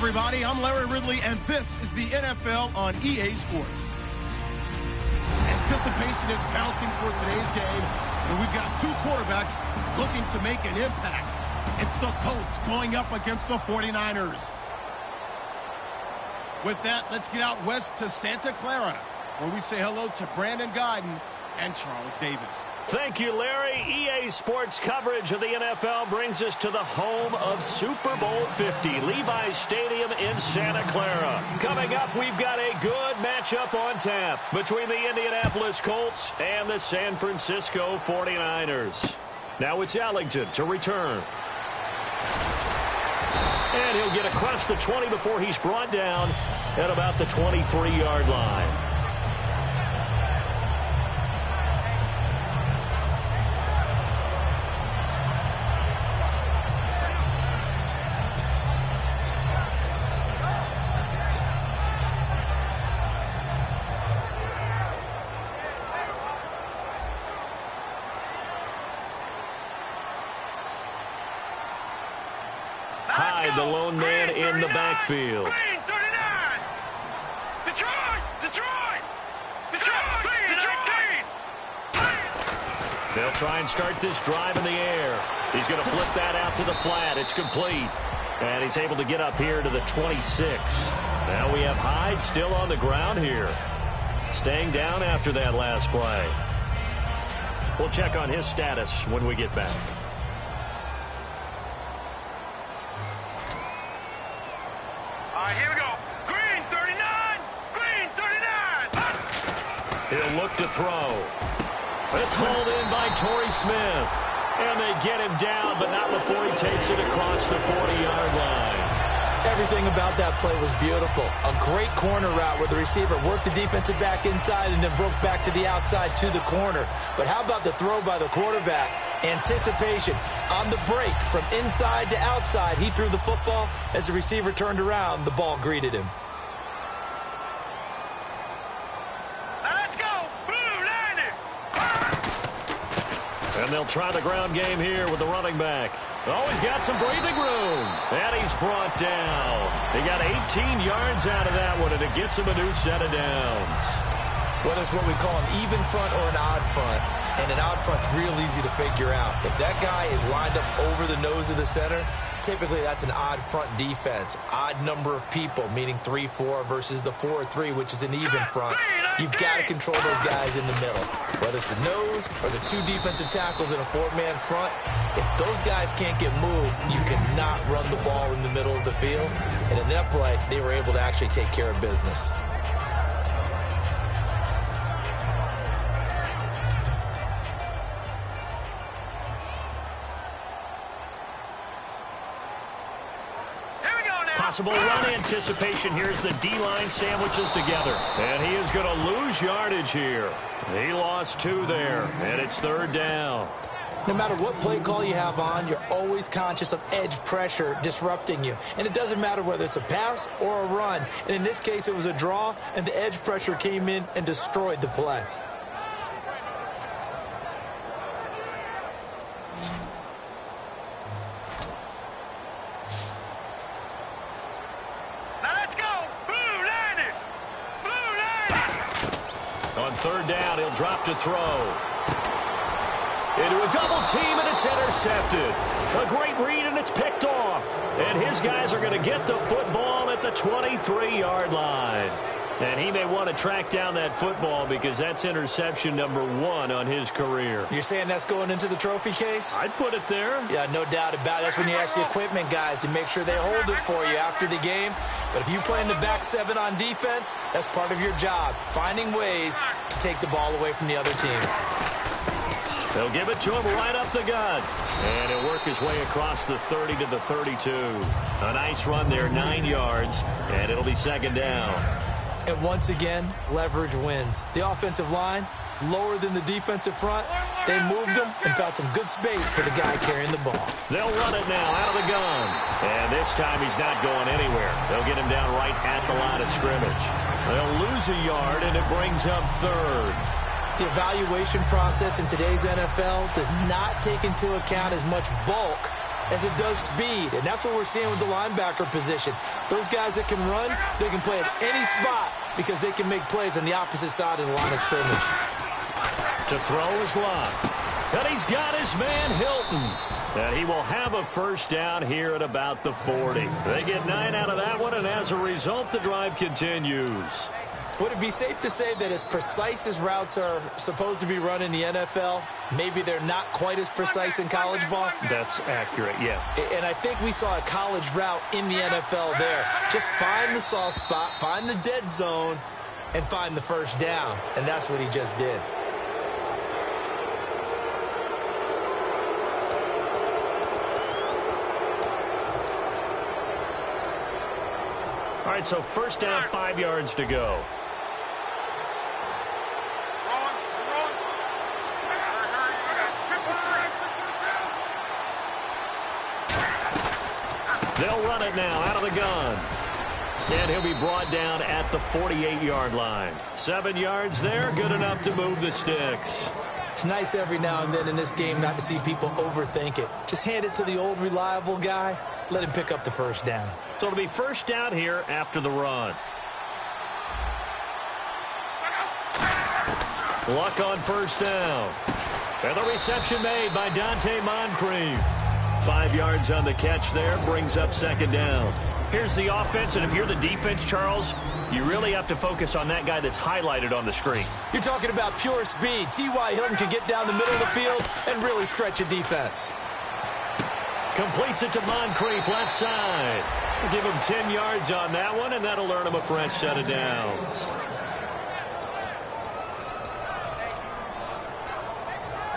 everybody. I'm Larry Ridley, and this is the NFL on EA Sports. Anticipation is mounting for today's game, and we've got two quarterbacks looking to make an impact. It's the Colts going up against the 49ers. With that, let's get out west to Santa Clara, where we say hello to Brandon Guyton and Charles Davis. Thank you, Larry. EA Sports coverage of the NFL brings us to the home of Super Bowl 50, Levi's Stadium in Santa Clara. Coming up, we've got a good matchup on tap between the Indianapolis Colts and the San Francisco 49ers. Now it's Ellington to return. And he'll get across the 20 before he's brought down at about the 23-yard line. Hyde, the lone man in the backfield. Green, 39. Detroit! They'll try and start this drive in the air. He's going to flip that out to the flat. It's complete. And he's able to get up here to the 26. Now we have Hyde still on the ground here. Staying down after that last play. We'll check on his status when we get back. Here we go. Green, 39. Green, 39. He'll look to throw. It's hauled in by Torrey Smith. And they get him down, but not before he takes it across the 40-yard line. Everything about that play was beautiful. A great corner route where the receiver worked the defensive back inside and then broke back to the outside to the corner. But how about the throw by the quarterback? Anticipation on the break from inside to outside. He threw the football. As the receiver turned around, the ball greeted him. Let's go. Blue line. And they'll try the ground game here with the running back. Oh, he's got some breathing room. And he's brought down. He got 18 yards out of that one, and it gets him a new set of downs. Whether it's what we call an even front or an odd front, and an odd front's real easy to figure out. If that guy is lined up over the nose of the center, typically that's an odd front defense. Odd number of people, meaning 3-4 versus the 4-3, which is an even front. You've got to control those guys in the middle. Whether it's the nose or the two defensive tackles in a four-man front, if those guys can't get moved, you cannot run the ball in the middle of the field. And in that play, they were able to actually take care of business. Possible run anticipation. Here's the D-line sandwiches together. And he is going to lose yardage here. He lost 2 there, and it's third down. No matter what play call you have on, you're always conscious of edge pressure disrupting you. And it doesn't matter whether it's a pass or a run. And in this case, it was a draw, and the edge pressure came in and destroyed the play. On third down, he'll drop to throw. Into a double team, and it's intercepted. A great read, and it's picked off. And his guys are going to get the football at the 23-yard line. And he may want to track down that football because that's interception number 1 on his career. You're saying that's going into the trophy case? I'd put it there. Yeah, no doubt about it. That's when you ask the equipment guys to make sure they hold it for you after the game. But if you play in the back 7 on defense, that's part of your job, finding ways to take the ball away from the other team. They'll give it to him right up the gut. And he'll work his way across the 30 to the 32. A nice run there, 9 yards, and it'll be second down. And once again, leverage wins. The offensive line, lower than the defensive front. They moved them and found some good space for the guy carrying the ball. They'll run it now out of the gun. And this time he's not going anywhere. They'll get him down right at the line of scrimmage. They'll lose a yard, and it brings up third. The evaluation process in today's NFL does not take into account as much bulk as it does speed, and that's what we're seeing with the linebacker position. Those guys that can run, they can play at any spot because they can make plays on the opposite side of the line of scrimmage. To throw is Locke. And he's got his man Hilton. And he will have a first down here at about the 40. They get 9 out of that one, and as a result, the drive continues. Would it be safe to say that as precise as routes are supposed to be run in the NFL, maybe they're not quite as precise in college ball? That's accurate, yeah. And I think we saw a college route in the NFL there. Just find the soft spot, find the dead zone, and find the first down. And that's what he just did. All right, so first down, 5 yards to go. They'll run it now out of the gun. And he'll be brought down at the 48-yard line. 7 yards there, good enough to move the sticks. It's nice every now and then in this game not to see people overthink it. Just hand it to the old reliable guy. Let him pick up the first down. So it'll be first down here after the run. Luck on first down. And the reception made by Dante Moncrief. 5 yards on the catch there, brings up second down. Here's the offense, and if you're the defense, Charles, you really have to focus on that guy that's highlighted on the screen. You're talking about pure speed. T.Y. Hilton can get down the middle of the field and really stretch a defense. Completes it to Moncrief, left side. We'll give him 10 yards on that one, and that'll earn him a fresh set of downs.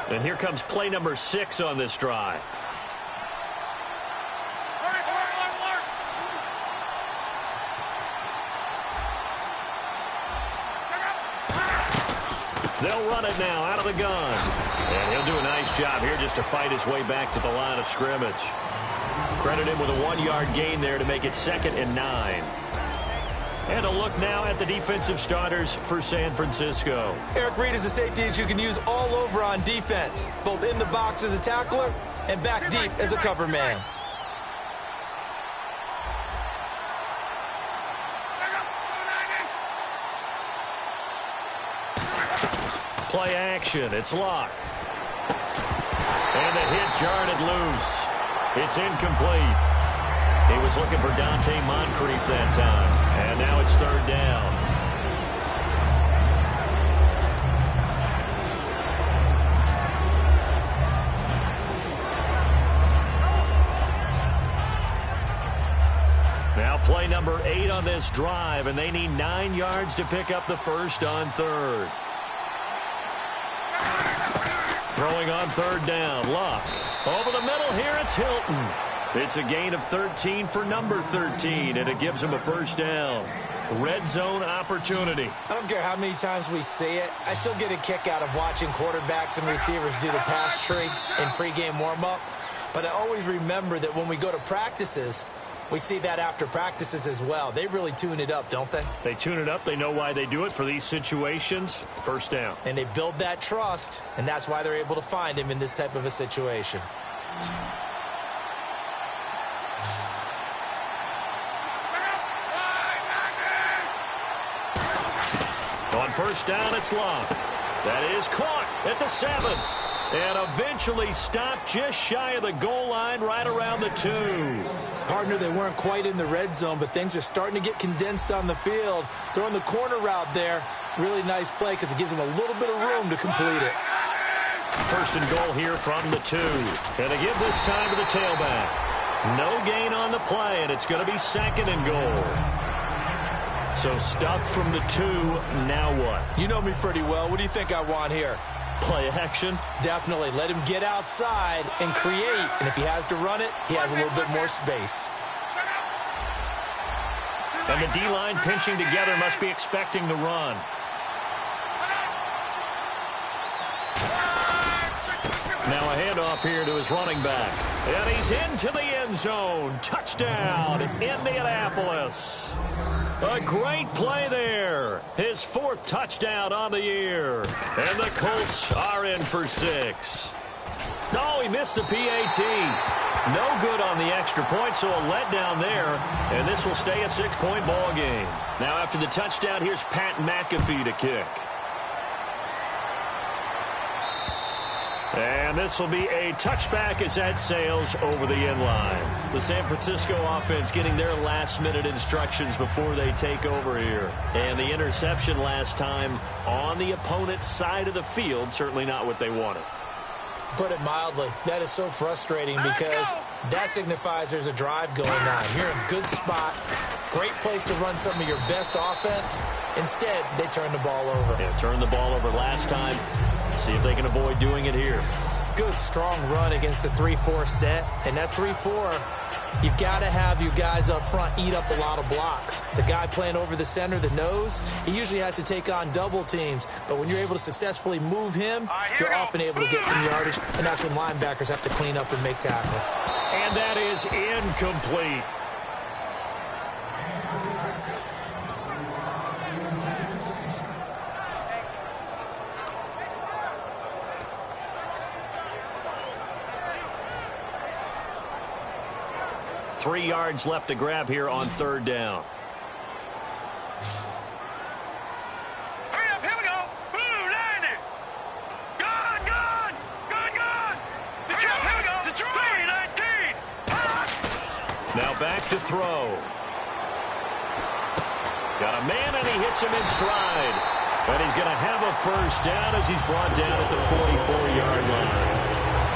And here comes play number 6 on this drive. They'll run it now out of the gun. And he'll do a nice job here just to fight his way back to the line of scrimmage. Credit him with a 1-yard gain there to make it 2nd and 9. And a look now at the defensive starters for San Francisco. Eric Reid is a safety that you can use all over on defense, both in the box as a tackler and back deep as a cover man. Play action. It's Locke. And the hit jarred it loose. It's incomplete. He was looking for Dante Moncrief that time. And now it's third down. Now play number 8 on this drive, and they need 9 yards to pick up the first on third. Throwing on third down, Luck. Over the middle here, it's Hilton. It's a gain of 13 for number 13, and it gives him a first down. Red zone opportunity. I don't care how many times we see it. I still get a kick out of watching quarterbacks and receivers do the pass tree in pregame warm-up. But I always remember that when we go to practices, we see that after practices as well. They really tune it up, don't they? They tune it up. They know why they do it for these situations. First down. And they build that trust, and that's why they're able to find him in this type of a situation. On first down, it's Locke. That is caught at the 7. And eventually stopped just shy of the goal line right around the 2. Partner, they weren't quite in the red zone, but things are starting to get condensed on the field. Throwing the corner route there. Really nice play because it gives them a little bit of room to complete it. First and goal here from the 2. And they give this time to the tailback. No gain on the play, and it's going to be 2nd and goal. So stuffed from the 2, now what? You know me pretty well. What do you think I want here? Play action? Definitely. Let him get outside and create. And if he has to run it, he has a little bit more space. And the D-line pinching together must be expecting the run. Now a handoff here to his running back. And he's into the end zone. Touchdown, Indianapolis. A great play there. His 4th touchdown on the year. And the Colts are in for 6. No, he missed the PAT. No good on the extra point, so a letdown there. And this will stay a 6-point ball game. Now after the touchdown, here's Pat McAfee to kick. And this will be a touchback as that sails over the end line. The San Francisco offense getting their last-minute instructions before they take over here. And the interception last time on the opponent's side of the field, certainly not what they wanted. Put it mildly, that is so frustrating because that signifies there's a drive going on. You're in a good spot, great place to run some of your best offense. Instead, they turn the ball over. Yeah, turned the ball over last time. See if they can avoid doing it here. Good, strong run against the 3-4 set. And that 3-4, you've got to have your guys up front eat up a lot of blocks. The guy playing over the center, the nose, he usually has to take on double teams. But when you're able to successfully move him, you're often able to get some yardage. And that's when linebackers have to clean up and make tackles. And that is incomplete. Three yards left to grab here on third down. Hurry up, here we go. Blue, line it. Gone, gone. Gone, gone. Detroit, here we go. Detroit, 19. Now back to throw. Got a man, and he hits him in stride. And he's going to have a first down as he's brought down at the 44-yard line.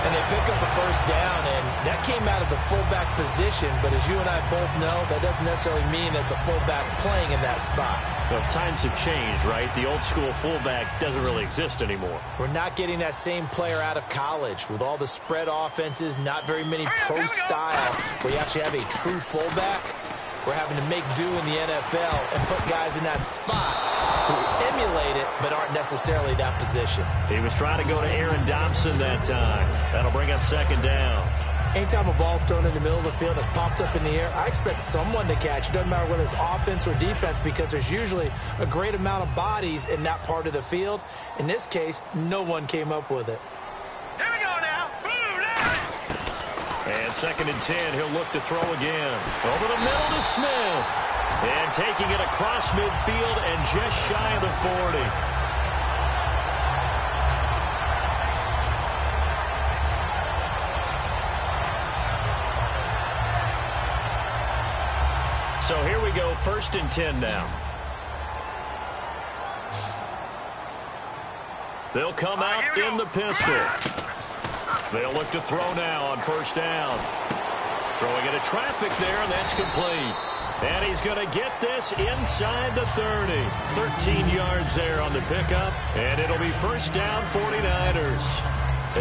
And they pick up a first down, and that came out of the fullback position. But as you and I both know, that doesn't necessarily mean it's a fullback playing in that spot. Well, times have changed, right? The old school fullback doesn't really exist anymore. We're not getting that same player out of college with all the spread offenses, not very many pro style, where you actually have a true fullback. We're having to make do in the NFL and put guys in that spot who emulate it but aren't necessarily that position. He was trying to go to Aaron Dobson that time. That'll bring up second down. Anytime a ball's thrown in the middle of the field and it's popped up in the air, I expect someone to catch. It doesn't matter whether it's offense or defense because there's usually a great amount of bodies in that part of the field. In this case, no one came up with it. Here we go now. Blue, line. And second and 10, he'll look to throw again. Over the middle to Smith. And taking it across midfield and just shy of the 40. So here we go, first and 10 now. They'll come out in the pistol. They'll look to throw now on first down. Throwing into traffic there, and that's complete. And he's going to get this inside the 30. 13 yards there on the pickup, and it'll be first down 49ers.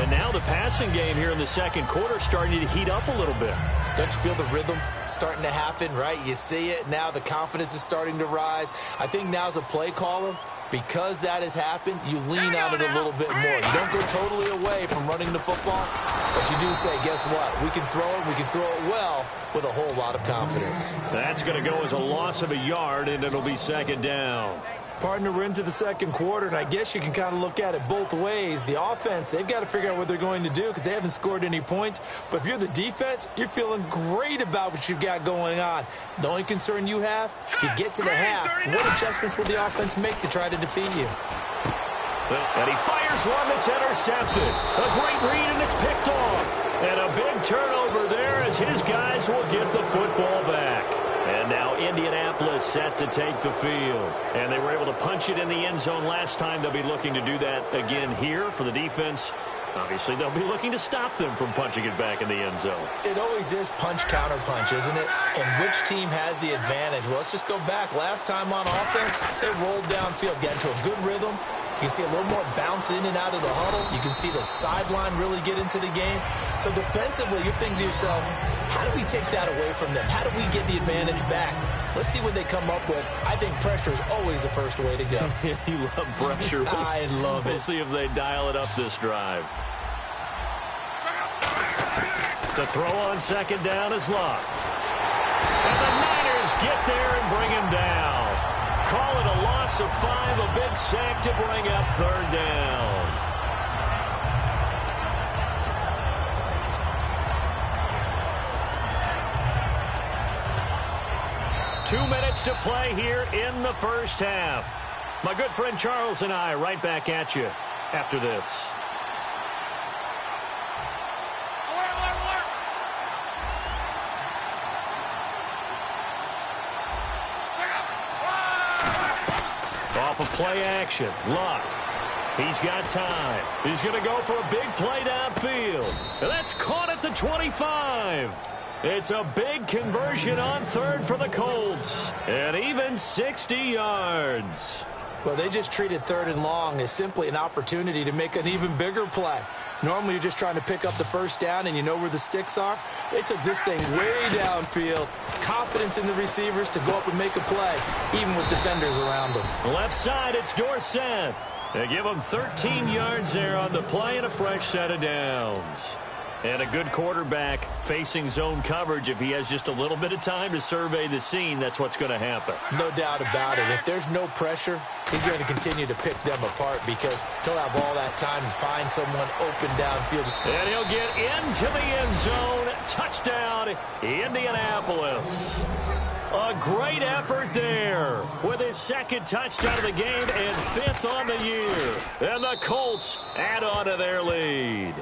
And now the passing game here in the second quarter starting to heat up a little bit. Don't you feel the rhythm starting to happen, right? You see it now. The confidence is starting to rise. I think now as a play caller, because that has happened, you lean on it a little bit more. You don't go totally away from running the football, but you do say, guess what? We can throw it. We can throw it well with a whole lot of confidence. That's going to go as a loss of a yard, and it'll be second down. Partner, we're into the second quarter, and I guess you can kind of look at it both ways. The offense, they've got to figure out what they're going to do because they haven't scored any points. But if you're the defense, you're feeling great about what you've got going on. The only concern you have, if you get to the half, what adjustments will the offense make to try to defeat you? And he fires one that's intercepted. A great read, and it's picked off. And a big turnover there as his guys will get the football back. And now Indianapolis set to take the field. And they were able to punch it in the end zone last time. They'll be looking to do that again here for the defense. Obviously, they'll be looking to stop them from punching it back in the end zone. It always is punch-counter-punch, isn't it? And which team has the advantage? Well, let's just go back. Last time on offense, they rolled downfield, got into a good rhythm. You can see a little more bounce in and out of the huddle. You can see the sideline really get into the game. So defensively, you're thinking to yourself, how do we take that away from them? How do we get the advantage back? Let's see what they come up with. I think pressure is always the first way to go. You love pressure. I love it. We'll see if they dial it up this drive. To throw on second down is Luck. And the Niners get there and bring him down. Call it a loss of 5, a big sack to bring up third down. 2 minutes to play here in the first half. My good friend Charles and I right back at you after this. Off of play action, Luck. He's got time. He's going to go for a big play downfield. And that's caught at the 25. It's a big conversion on third for the Colts. And even 60 yards. Well, they just treated third and long as simply an opportunity to make an even bigger play. Normally, you're just trying to pick up the first down, and you know where the sticks are. They took this thing way downfield. Confidence in the receivers to go up and make a play, even with defenders around them. Left side, it's Dorsett. They give him 13 yards there on the play and a fresh set of downs. And a good quarterback facing zone coverage. If he has just a little bit of time to survey the scene, that's what's going to happen. No doubt about it. If there's no pressure, he's going to continue to pick them apart because he'll have all that time to find someone open downfield. And he'll get into the end zone. Touchdown, Indianapolis. A great effort there with his second touchdown of the game and 5th on the year. And the Colts add on to their lead.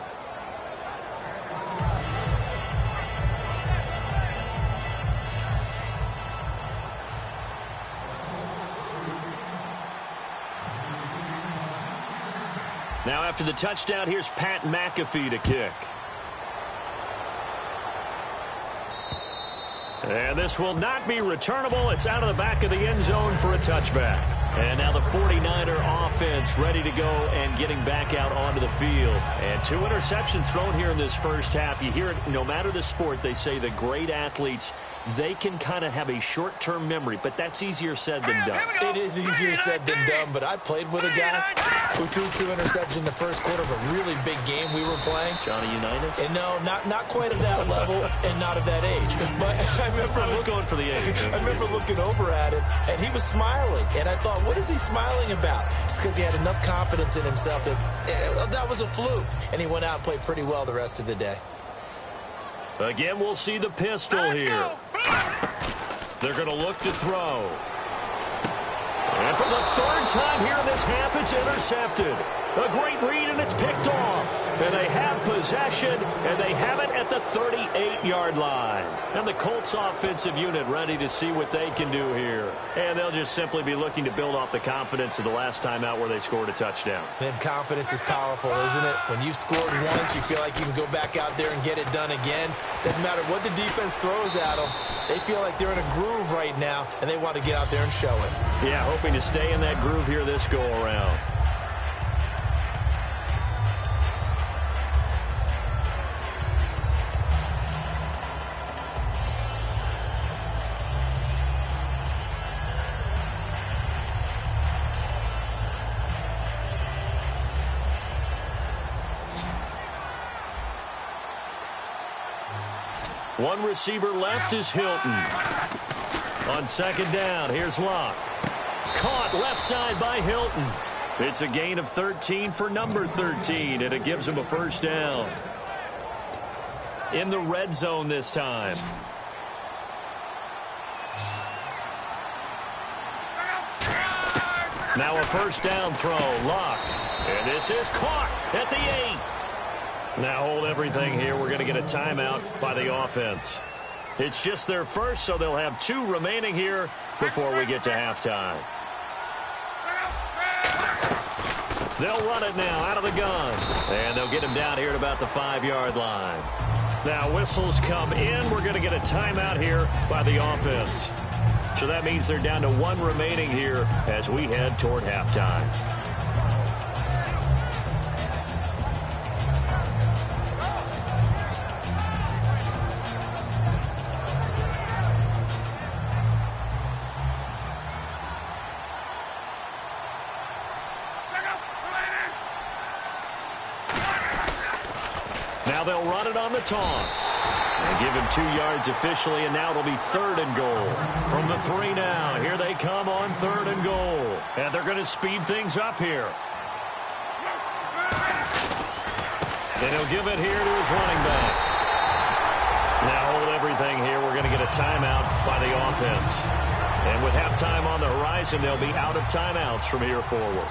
Now after the touchdown, here's Pat McAfee to kick. And this will not be returnable. It's out of the back of the end zone for a touchback. And now the 49er offense ready to go and getting back out onto the field. And 2 interceptions thrown here in this first half. You hear it, no matter the sport, they say the great athletes, they can kind of have a short-term memory, but that's easier said than done. It is easier said than done, but I played with a guy who threw 2 interceptions in the first quarter of a really big game we were playing. Johnny Unitas? And no, not quite at that level and not of that age. But I was going for the age. I remember looking over at him, and he was smiling. And I thought, what is he smiling about? It's because he had enough confidence in himself that that was a fluke. And he went out and played pretty well the rest of the day. Again, we'll see the pistol here. They're going to look to throw. And for the 3rd time here in this half, it's intercepted. A great read, and it's picked off. And they have possession, and they have it at the 38-yard line. And the Colts offensive unit ready to see what they can do here. And they'll just simply be looking to build off the confidence of the last time out where they scored a touchdown. Then confidence is powerful, isn't it? When you've scored once, you feel like you can go back out there and get it done again. Doesn't matter what the defense throws at them. They feel like they're in a groove right now, and they want to get out there and show it. Yeah, hoping to stay in that groove here this go-around. One receiver left is Hilton. On 2nd down, here's Locke. Caught left side by Hilton. It's a gain of 13 for number 13, and it gives him a first down. In the red zone this time. Now a first down throw, Locke. And this is caught at the 8. Now hold everything here. We're going to get a timeout by the offense. It's just their first, so they'll have 2 remaining here before we get to halftime. They'll run it now out of the gun. And they'll get him down here at about the 5-yard line. Now whistles come in. We're going to get a timeout here by the offense. So that means they're down to 1 remaining here as we head toward halftime. Now they'll run it on the toss. And give him 2 yards officially, and now it'll be 3rd and goal. From the 3 now, here they come on 3rd and goal. And they're going to speed things up here. And he'll give it here to his running back. Now hold everything here. We're going to get a timeout by the offense. And with halftime on the horizon, they'll be out of timeouts from here forward.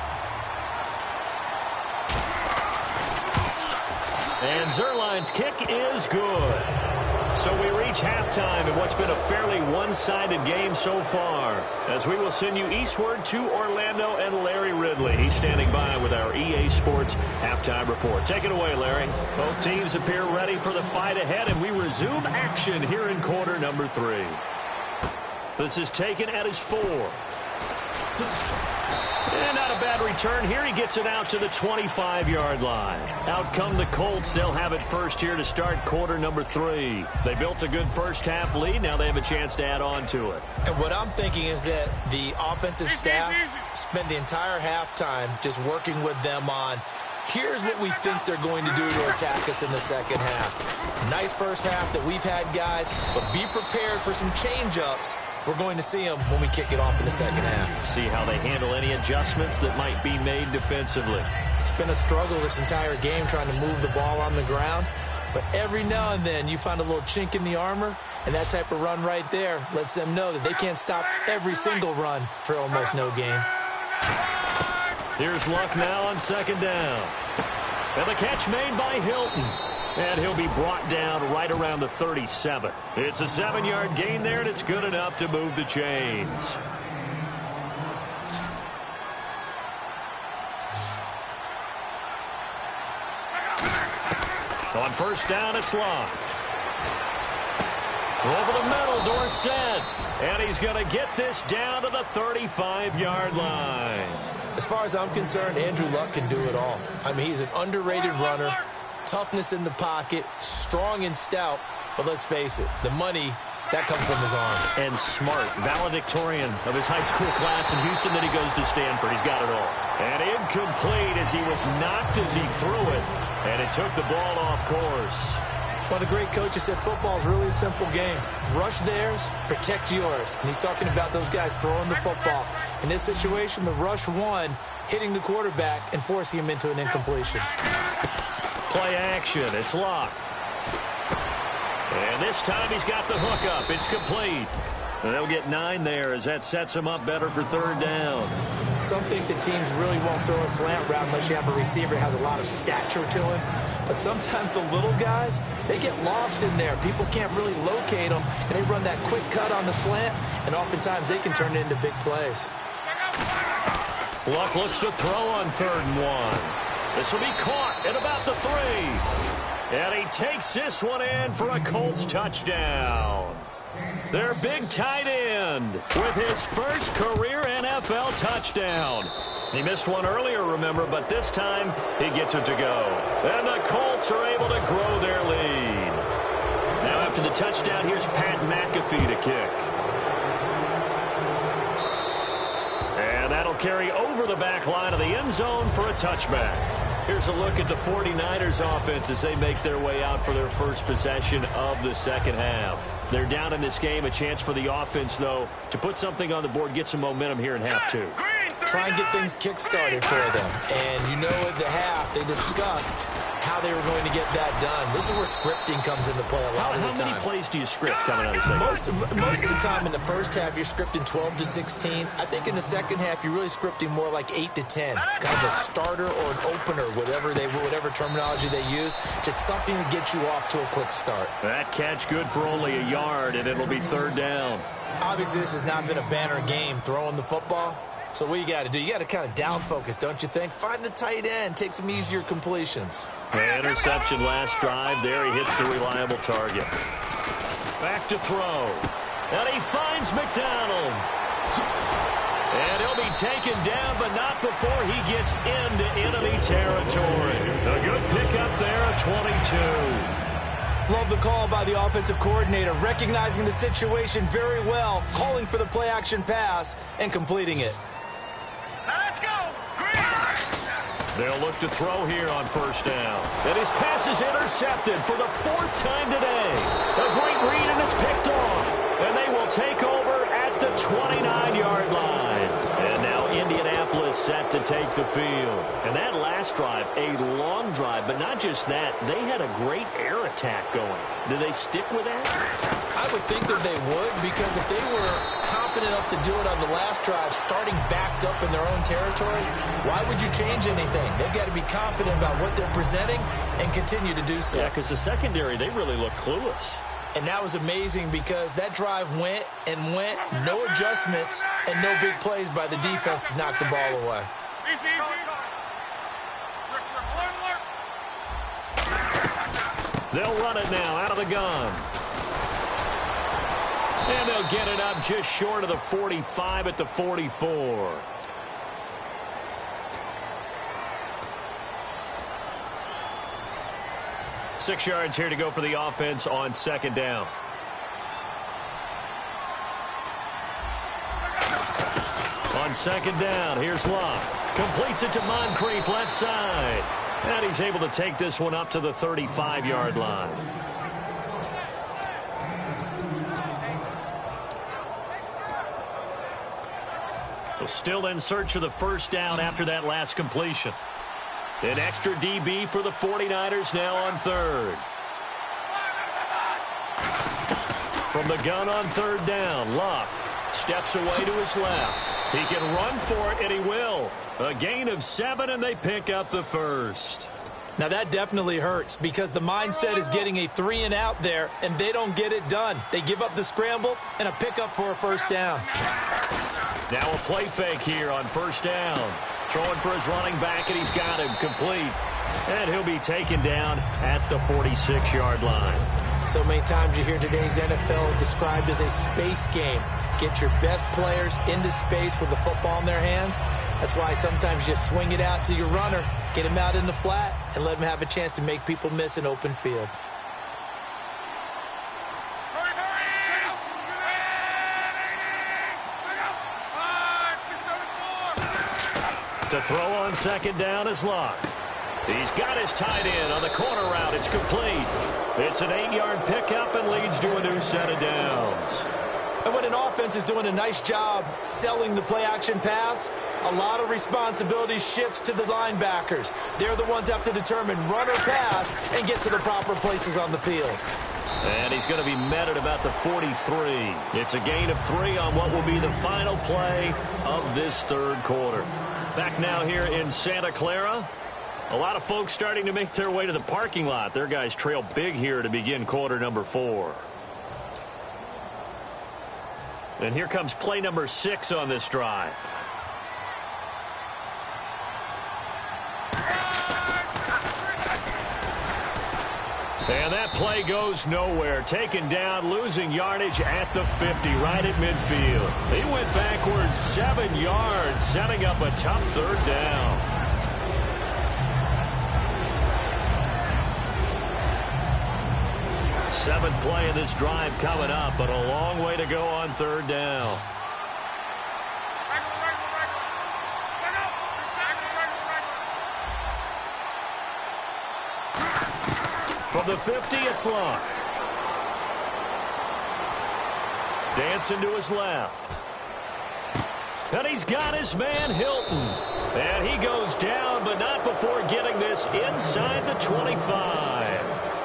And Zerline's kick is good. So we reach halftime in what's been a fairly one-sided game so far, as we will send you eastward to Orlando and Larry Ridley. He's standing by with our EA Sports halftime report. Take it away, Larry. Both teams appear ready for the fight ahead, and we resume action here in quarter number 3. This is taken at his 4. And not a bad return here. He gets it out to the 25-yard line. Out come the Colts. They'll have it first here to start quarter number 3. They built a good first-half lead. Now they have a chance to add on to it. And what I'm thinking is that the offensive staff spent the entire halftime just working with them on, here's what we think they're going to do to attack us in the second half. Nice first half that we've had, guys, but be prepared for some change-ups. We're going to see them when we kick it off in the second half. See how they handle any adjustments that might be made defensively. It's been a struggle this entire game trying to move the ball on the ground, but every now and then you find a little chink in the armor, and that type of run right there lets them know that they can't stop every single run for almost no gain. Here's Luck now on second down. And the catch made by Hilton. And he'll be brought down right around the 37. It's a 7-yard gain there, and it's good enough to move the chains. On first down, it's Luck. Over the middle, Dorsett. And he's going to get this down to the 35-yard line. As far as I'm concerned, Andrew Luck can do it all. I mean, he's an underrated runner. Toughness in the pocket, strong and stout, but let's face it, the money, that comes from his arm. And smart, valedictorian of his high school class in Houston, then he goes to Stanford. He's got it all. And incomplete as he was knocked as he threw it, and it took the ball off course. Well, the great coach said football is really a simple game. Rush theirs, protect yours. And he's talking about those guys throwing the football. In this situation, the rush won, hitting the quarterback and forcing him into an incompletion. Play action. It's Luck. And this time he's got the hook up. It's complete. And they'll get 9 there as that sets him up better for third down. Some think that teams really won't throw a slant route unless you have a receiver that has a lot of stature to him. But sometimes the little guys, they get lost in there. People can't really locate them, and they run that quick cut on the slant, and oftentimes they can turn it into big plays. Luck looks to throw on third and 1. This will be caught at about the 3. And he takes this one in for a Colts touchdown. Their big tight end with his first career NFL touchdown. He missed one earlier, remember, but this time he gets it to go. And the Colts are able to grow their lead. Now after the touchdown, here's Pat McAfee to kick. And that'll carry over the back line of the end zone for a touchback. Here's a look at the 49ers offense as they make their way out for their first possession of the second half. They're down in this game. A chance for the offense, though, to put something on the board, get some momentum here in half 2. Try and get things kick-started for them. And you know at the half, they discussed how they were going to get that done. This is where scripting comes into play a lot of the time. How many plays do you script coming out of the second? Most of the time in the first half, you're scripting 12 to 16. I think in the second half, you're really scripting more like 8 to 10. Kind of a starter or an opener, whatever terminology they use. Just something to get you off to a quick start. That catch good for only a yard, and it'll be third down. Obviously, this has not been a banner game throwing the football. So what you got to do, you got to kind of down focus, don't you think? Find the tight end, take some easier completions. Interception last drive there. He hits the reliable target. Back to throw. And he finds McDonald. And he'll be taken down, but not before he gets into enemy territory. A good pickup there at 22. Love the call by the offensive coordinator, recognizing the situation very well, calling for the play-action pass, and completing it. Let's go! They'll look to throw here on first down. And his pass is intercepted for the 4th time today. A great read, and it's picked off. And they will take over at the 29-yard line. And now Indianapolis set to take the field. And that last drive, a long drive, but not just that. They had a great air attack going. Do they stick with that? I would think that they would, because if they were confident enough to do it on the last drive, starting backed up in their own territory, why would you change anything? They've got to be confident about what they're presenting and continue to do so. Yeah, because the secondary, they really look clueless. And that was amazing because that drive went and went, no adjustments and no big plays by the defense to knock the ball away. They'll run it now out of the gun. And they'll get it up just short of the 45 at the 44. Six yards here to go for the offense on second down. On second down, here's Luck. Completes it to Moncrief, left side. And he's able to take this one up to the 35-yard line. So still in search of the first down after that last completion. An extra DB for the 49ers now on third. From the gun on third down, Luck steps away to his left. He can run for it, and he will. A gain of 7, and they pick up the first. Now that definitely hurts because the mindset is getting a 3-and-out there, and they don't get it done. They give up the scramble and a pickup for a first down. Now a play fake here on first down. Throwing for his running back, and he's got him complete. And he'll be taken down at the 46-yard line. So many times you hear today's NFL described as a space game. Get your best players into space with the football in their hands. That's why sometimes you just swing it out to your runner, get him out in the flat, and let him have a chance to make people miss an open field. To throw on second down is Luck. He's got his tight end on the corner route. It's complete. It's an 8-yard pickup and leads to a new set of downs. And when an offense is doing a nice job selling the play-action pass, a lot of responsibility shifts to the linebackers. They're the ones that have to determine run or pass and get to the proper places on the field. And he's going to be met at about the 43. It's a gain of 3 on what will be the final play of this third quarter. Back now here in Santa Clara. A lot of folks starting to make their way to the parking lot. Their guys trail big here to begin quarter number 4. And here comes play number 6 on this drive. And that play goes nowhere. Taken down, losing yardage at the 50, right at midfield. He went backwards 7 yards, setting up a tough third down. Seventh play of this drive coming up, but a long way to go on third down. From the 50, it's Luck. Dancing to his left. And he's got his man, Hilton. And he goes down, but not before getting this inside the 25.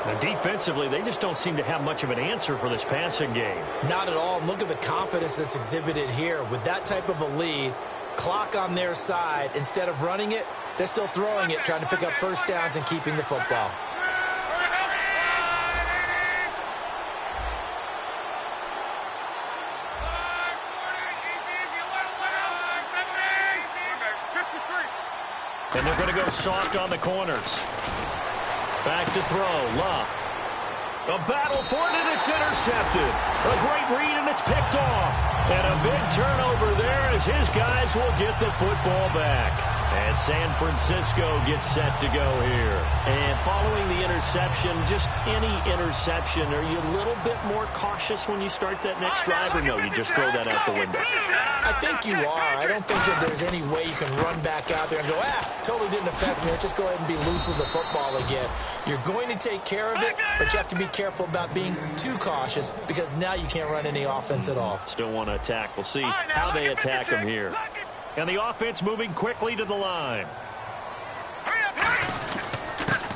Now, defensively, they just don't seem to have much of an answer for this passing game. Not at all. Look at the confidence that's exhibited here. With that type of a lead, clock on their side, instead of running it, they're still throwing it, trying to pick up first downs and keeping the football. And they're going to go soft on the corners. Back to throw, Luck. A battle for it, and it's intercepted. A great read, and it's picked off. And a big turnover there as his guys will get the football back. And San Francisco gets set to go here. And following the interception, just any interception, are you a little bit more cautious when you start that next drive, or no, you just throw that out the window? I think you are. I don't think that there's any way you can run back out there and go, totally didn't affect me. Let's just go ahead and be loose with the football again. You're going to take care of it, but you have to be careful about being too cautious because now you can't run any offense at all. Still want to attack. We'll see how they attack them here. And the offense moving quickly to the line.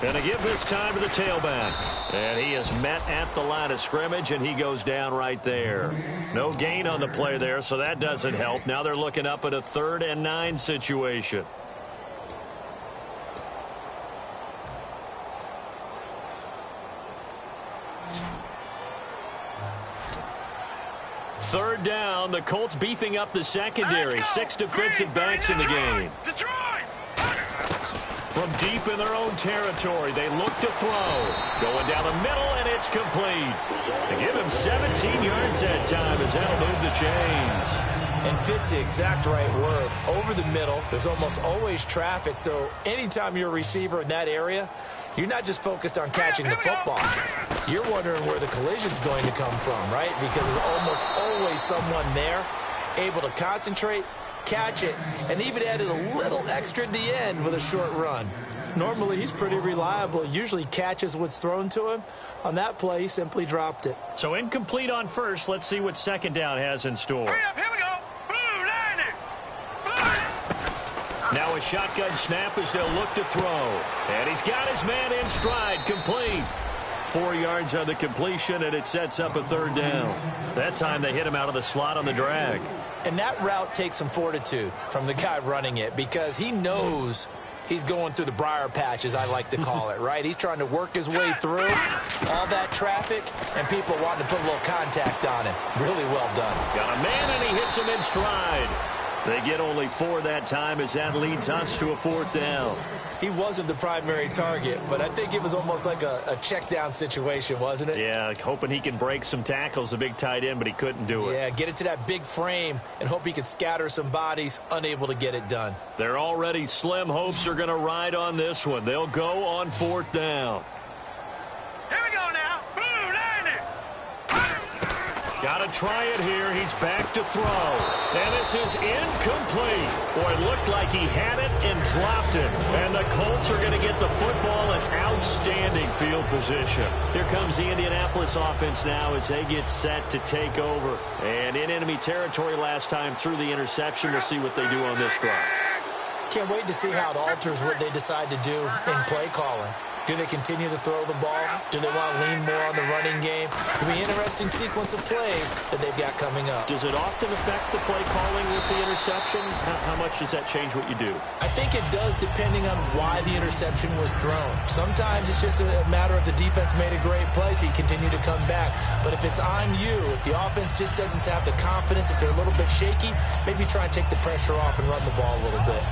And a give this time to the tailback. And he is met at the line of scrimmage, and he goes down right there. No gain on the play there, so that doesn't help. Now they're looking up at a 3rd and 9 situation. Third down, the Colts beefing up the secondary. 6 defensive backs in the game. From deep in their own territory, they look to throw. Going down the middle, and it's complete. They give him 17 yards that time as that'll move the chains. And fits the exact right word. Over the middle, there's almost always traffic, so anytime you're a receiver in that area, you're not just focused on catching the football. You're wondering where the collision's going to come from, right? Because there's almost always someone there able to concentrate, catch it, and even added a little extra at the end with a short run. Normally, he's pretty reliable. Usually catches what's thrown to him. On that play, he simply dropped it. So incomplete on first. Let's see what second down has in store. Hurry up, here we go. Blue, line it. Blue. Now a shotgun snap as they'll look to throw. And he's got his man in stride. Complete. 4 yards on the completion, and it sets up a 3rd down. That time they hit him out of the slot on the drag. And that route takes some fortitude from the guy running it because he knows he's going through the briar patch, as I like to call it, right? He's trying to work his way through all that traffic and people wanting to put a little contact on him. Really well done. Got a man, and he hits him in stride. They get only 4 that time as that leads us to a 4th down. He wasn't the primary target, but I think it was almost like a check down situation, wasn't it? Yeah, hoping he can break some tackles, a big tight end, but he couldn't do it. Yeah, get it to that big frame and hope he could scatter some bodies, unable to get it done. Their already slim hopes are going to ride on this one. They'll go on 4th down. Here we go now. Blue, line it. Got to try it here. He's back to throw. And this is incomplete. Boy, it looked like he had it and dropped it. And the Colts are going to get the football in outstanding field position. Here comes the Indianapolis offense now as they get set to take over. And in enemy territory last time through the interception. We'll see what they do on this drive. Can't wait to see how it alters what they decide to do in play calling. Do they continue to throw the ball? Do they want to lean more on the running game? It'll be an interesting sequence of plays that they've got coming up. Does it often affect the play calling with the interception? How much does that change what you do? I think it does depending on why the interception was thrown. Sometimes it's just a matter of the defense made a great play, so you continue to come back. But if it's on you, if the offense just doesn't have the confidence, if they're a little bit shaky, maybe try and take the pressure off and run the ball a little bit.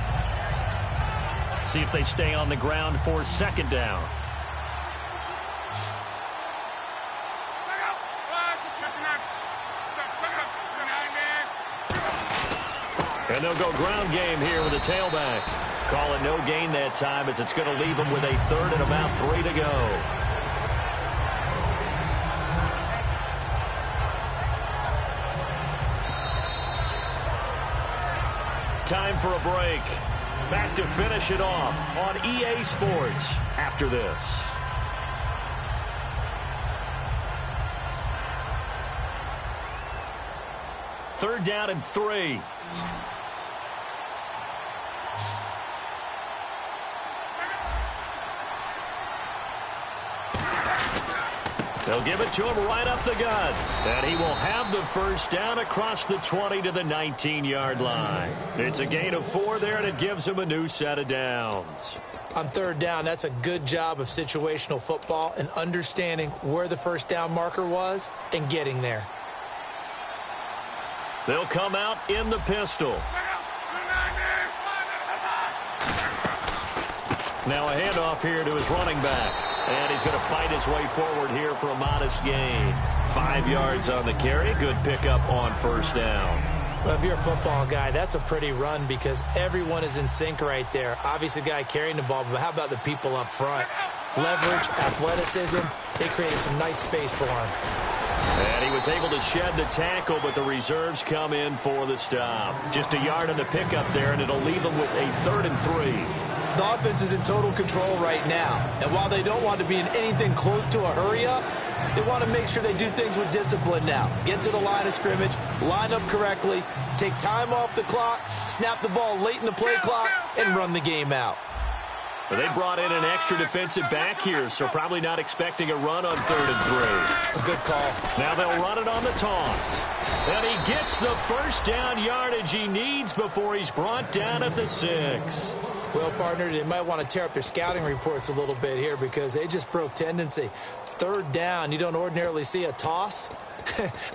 See if they stay on the ground for 2nd down. And they'll go ground game here with a tailback. Call it no gain that time as it's going to leave them with a 3rd and about 3 to go. Time for a break. Back to finish it off on EA Sports after this. Third down and 3. They'll give it to him right up the gut. And he will have the 1st down across the 20 to the 19-yard line. It's a gain of 4 there, and it gives him a new set of downs. On 3rd down, that's a good job of situational football and understanding where the 1st down marker was and getting there. They'll come out in the pistol. Now a handoff here to his running back. And he's going to fight his way forward here for a modest gain. 5 yards on the carry. Good pickup on 1st down. Well, if you're a football guy, that's a pretty run because everyone is in sync right there. Obviously, the guy carrying the ball, but how about the people up front? Leverage, athleticism, they created some nice space for him. And he was able to shed the tackle, but the reserves come in for the stop. Just a yard on the pickup there, and it'll leave him with a 3rd and 3. The offense is in total control right now. And while they don't want to be in anything close to a hurry-up, They want to make sure they do things with discipline now. Get to the line of scrimmage, line up correctly, take time off the clock, snap the ball late in the play clock, and run the game out. Well, they brought in an extra defensive back here, so probably not expecting a run on 3rd and 3. A good call. Now they'll run it on the toss. And he gets the first down yardage he needs before he's brought down at the 6. Well, partner, they might want to tear up their scouting reports a little bit here because they just broke tendency. 3rd down, you don't ordinarily see a toss.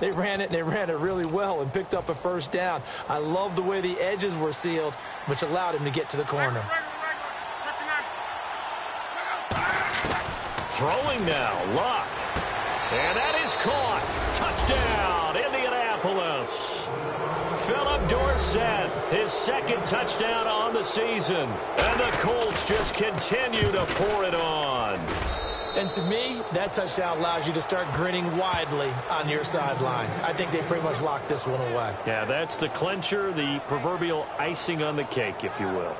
They ran it really well and picked up a 1st down. I love the way the edges were sealed, which allowed him to get to the corner. Throwing now, Luck. And that is caught. Touchdown, Indianapolis. Philip Dorsett, his 2nd touchdown on the season. And the Colts just continue to pour it on. And to me, that touchdown allows you to start grinning widely on your sideline. I think they pretty much locked this one away. Yeah, that's the clincher, the proverbial icing on the cake, if you will.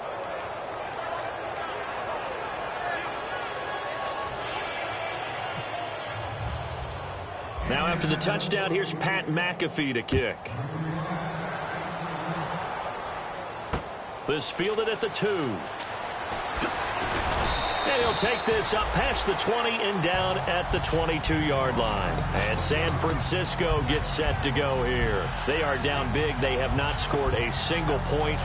Now after the touchdown, here's Pat McAfee to kick. This fielded at the 2. And he'll take this up past the 20 and down at the 22-yard line. And San Francisco gets set to go here. They are down big. They have not scored a single point.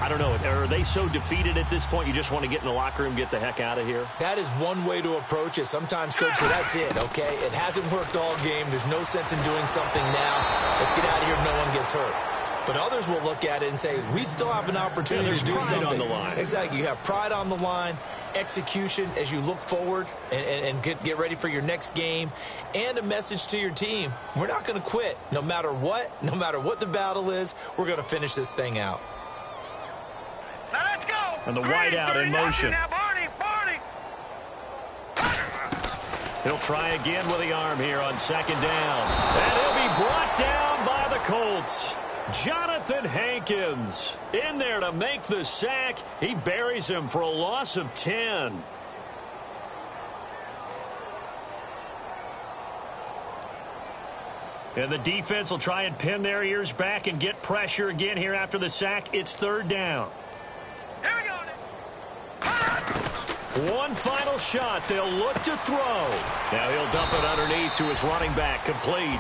I don't know. Are they so defeated at this point you just want to get in the locker room, get the heck out of here? That is one way to approach it. Sometimes, Coach, so that's it, okay? It hasn't worked all game. There's no sense in doing something now. Let's get out of here. No one gets hurt. But others will look at it and say, we still have an opportunity to do something. On the line. Exactly. You have pride on the line, execution as you look forward and get ready for your next game, and a message to your team. We're not going to quit. No matter what the battle is, we're going to finish this thing out. Now let's go. And the wideout in motion. Now, Barney. He'll try again with the arm here on 2nd down. And he'll be brought down by the Colts. Jonathan Hankins in there to make the sack. He buries him for a loss of 10. And the defense will try and pin their ears back and get pressure again here after the sack. It's 3rd down. Here we go. One final shot. They'll look to throw. Now he'll dump it underneath to his running back. Complete.